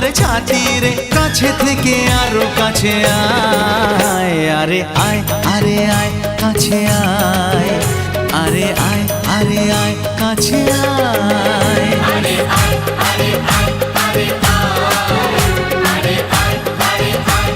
বলে ছাতি রে, কাছে থেকে আরো কাছে আয়, আরে আয় আরে আয় কাছে আয়, আরে আয় আরে আয় কাছে আয়, আরে আয় আরে আয় আরে আরে আয় আরে আয়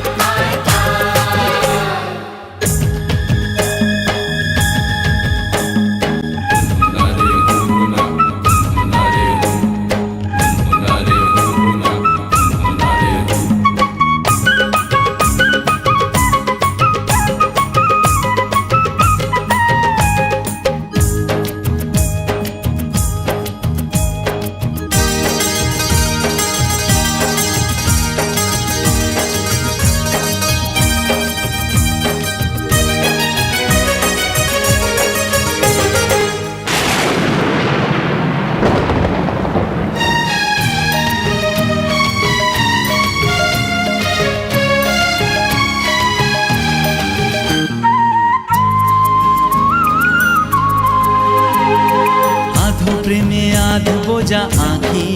প্রেমে আধ বোঝা আঁখি,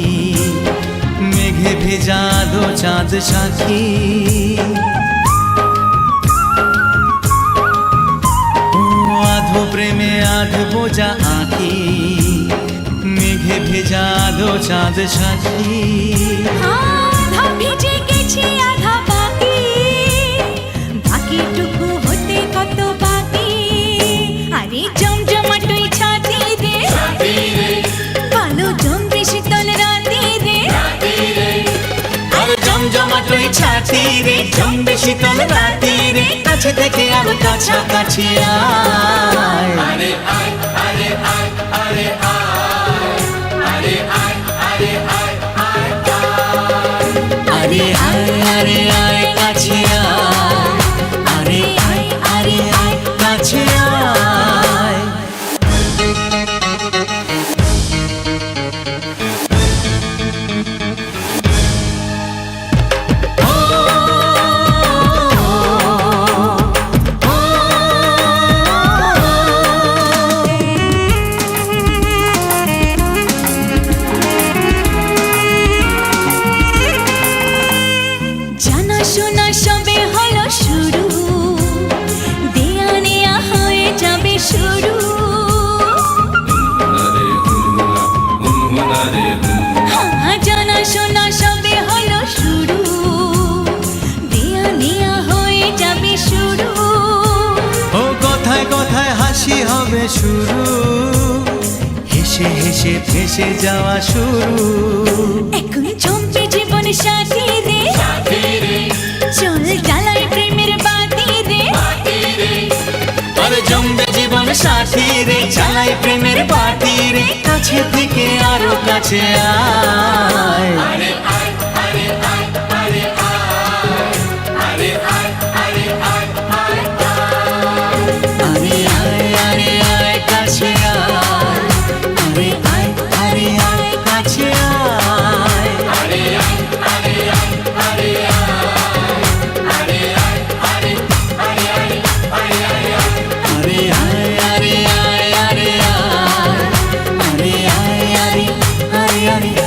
মেঘে ভেজা দো চাঁদ সাক্ষী, আধো প্রেমে আধ বোঝা আঁখি, মেঘে ভেজা দো চাঁদ সাক্ষী, আধা ভিজে গেছে আধা বাকি, বাকিটুকু হতে কত বাকি, আরে জমজমাটই ছাতি রে, কালো জমবে শীতল রাতে রে, আর জমজমাটই ছাতি রে, জমবে শীতল রাতে রে, কাছে থেকে আরো কাছাকাছি আয়, আরে আয় আরে আয় আরে আরে আয় আরে আয় আরে আয় আরে আয় কাছে আয়, আরে আয় আরে আয় কাছে আয়। শোনা সবে হলো শুরু, দেয়া নেয়া হয়ে যাবে শুরু, জানা শোনা সবে হলো শুরু, দেয়া নেয়া হয়ে যাবে শুরু, ও কথায় কথায় হাসি হবে শুরু, হেসে হেসে ফেসে যাওয়া শুরু, এখন জমবে জীবন সাথী রে, চল জ্বালাই প্রেমের বাতি রে, আরে জমবে জীবন সাথী রে, চালাই প্রেমের বাতি রে, কাছে থেকে আরো কাছে আয়, আরে আয় আরে আয় আরে আরে আয় আরে আয় আরে আয় আরে আয় কাছে আয়, আরে আয় আরে আয় কাছে আয়, আরে আয় আরে আয় আরে আরে আয় আরে আরে আরে আয় আরে আয় আরে আয় আরে আয় আরে আরে আরে